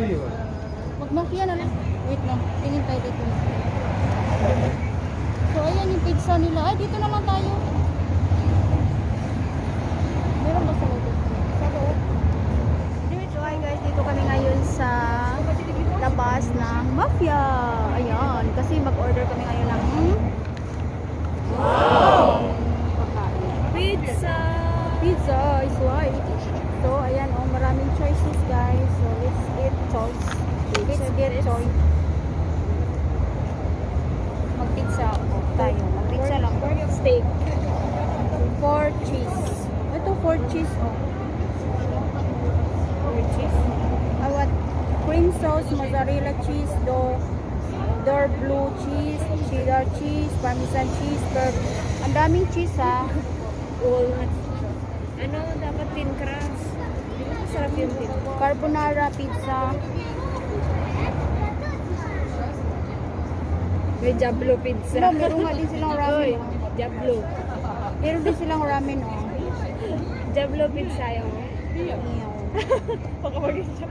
Mag-mafia na lang. Wait lang. Tingin tayo dito. So, ayan yung pizza nila. Ay, dito na lang tayo. Meron ba sa loob? Sa loob. So, hi guys. Dito kami ngayon sa labas ng Mafia. Ayan. Kasi mag-order kami ngayon ng Pizza! Pizza is right. So, ayan, oh, maraming choices, guys. So, let's get choice. Let's get choice. Mag-pizza tayo. Mag-pizza lang. Steak. 4 cheese. Ito, 4 cheese, oh. 4 cheese. I want cream sauce, mozzarella cheese, door blue cheese, cheddar cheese, parmesan cheese, ang daming cheese, ha. Walnuts. Ano, dapat thin crust. Di ba masarap yung thin? Carbonara pizza. May Diablo pizza. No, meron nga din silang ramen. Oh. Diablo. Meron din silang ramen, oh. Diablo pizza yung. Ew. Pakapag-isa.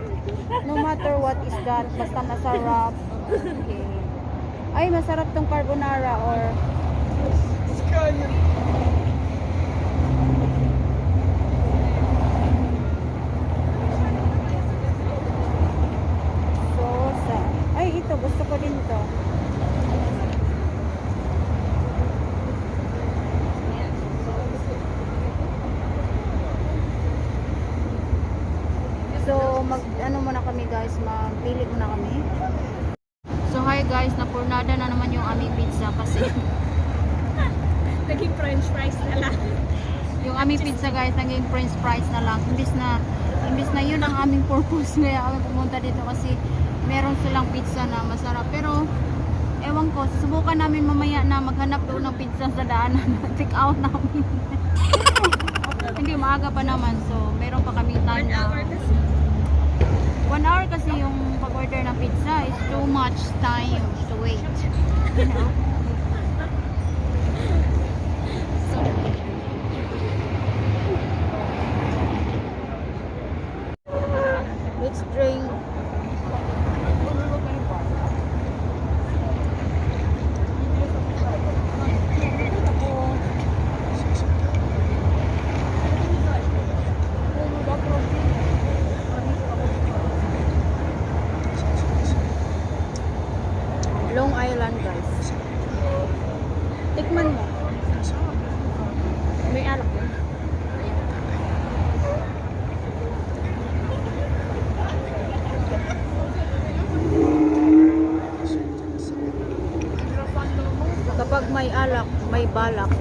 No matter what is that, basta masarap. Okay. Ay, masarap tong carbonara or sosa. Ay, ito. Gusto ko din to. So, ano muna kami guys, magpili muna kami. So, hi guys, napurnada na naman yung aming pizza kasi Naging french fries na lang. yung aming pizza guys, naging french fries na lang. Imbis na yun ang aming purpose kaya kami pumunta dito kasi meron silang pizza na masarap. Pero, ewan ko, susubukan namin mamaya na maghanap doon ng pizza sa daanan. Take out namin. Hindi, maaga pa naman. So, meron pa kami time 1 hour na. kasi. 1 hour kasi yung pag-order ng pizza is too much time to wait. You know? Let's drink. Long Island guys. Tikman mo. May alak yun. Kapag may alak, may balak.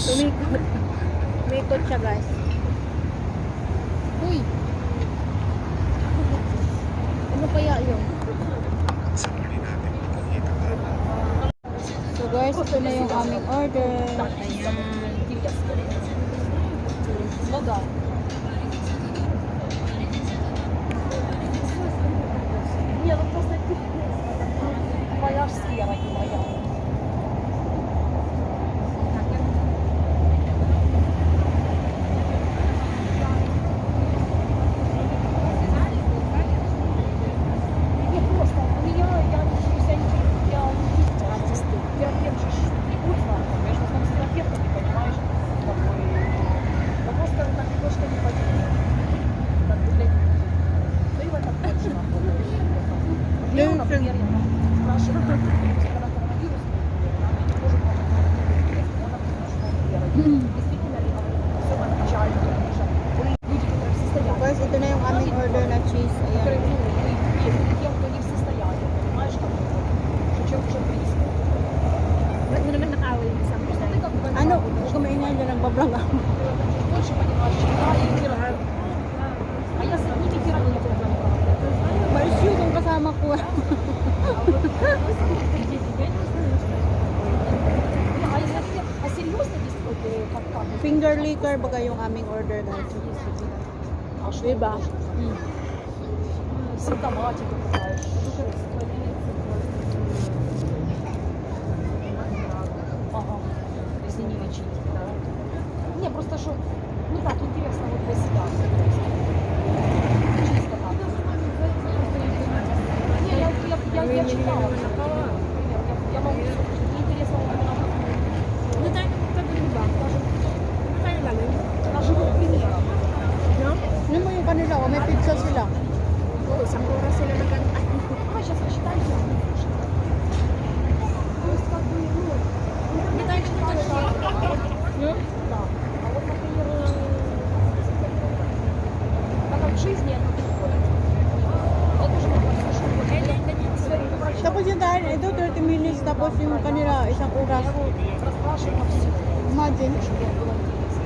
Tumikot. Tumikot siya guys. Uy! Ano kaya yun? So guys, ito na yung aming order. Ayan. Logo. Guys, ito na yung aming order na cheese. Ayan. Ba't mo naman nakaaway yung isang pizza? Ano? Huwag ka maingay dyan, nagbablog ako. Ma-issue kung kasama ko. Finger liquor baga yung aming order guys. Diba? Ага. Если не очень. Не, просто что, ну так, интересно вот для себя. Чисто так. Не, я читала. Я могу, мне интересно вот именно как No tayo magpapagriba. Ano tayo namin? на живых примерах. No? Ano mo yung kanila? O may pizza sila. Oo, isang oras sila nagkanta. А, сейчас рассчитаю. То есть как бы, ну, Hindi tayo nagkanta. No? да. А вот, например, так как в жизни это приходит. Это же не просто, что вот свои врачи. Tapos yung dahil, ito 30 minutes, tapos yung kanila isang oras. Я его расспрашиваю на все. Imagine. Чтобы я была интересна.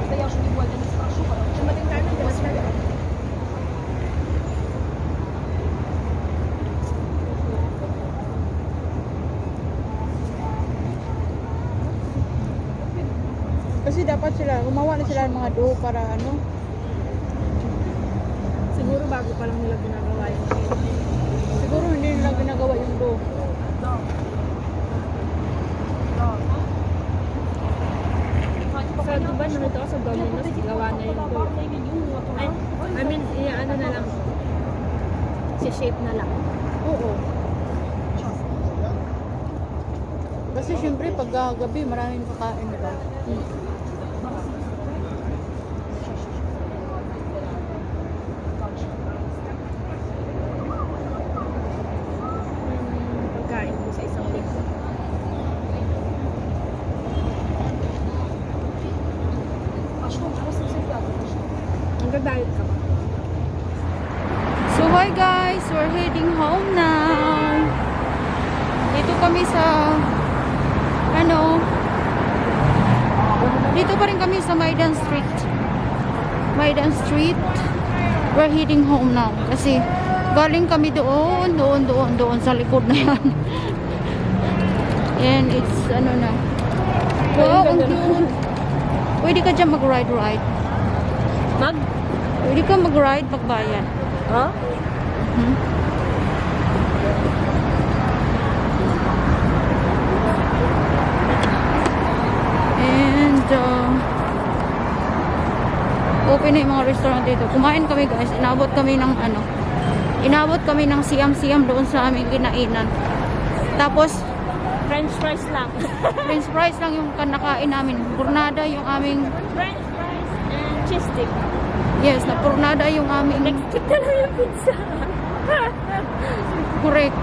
Просто я уже невольно не спрошу, потому что Matintana, di ba sila? Kasi dapat sila, gumawa na sila ng mga dough para ano. Siguro bago pa lang nila ginagawa yung Siguro hindi nila ginagawa yung dough. Sa Dubai, nakita ko sa Domino's, gawa na yung dough. Ay, I mean, ano na lang. Si shape na lang. Oo. Kasi syempre pag gabi maraming kakain, diba? Pagkain mo sa isang linggo. А что, 85 что? Nagda-diet ka ba? So hi guys, we're heading home now. Dito kami sa dito pa rin kami sa Maidan Street. Maidan Street. We're heading home now kasi galing kami doon sa likod na yan. And it's na. Wow, ang cute. Pwede ka dyan mag-ride. Pwede ka mag-ride pagbayan. Ha? And open na yung mga restaurant dito. Kumain kami guys. Inabot kami ng siyam-siyam doon sa aming kinainan. Tapos French fries lang. French fries lang yung kanakain namin. Purnada yung aming French fries and cheese stick. yes, na purnada yung aming Next week na lang yung pizza. correct.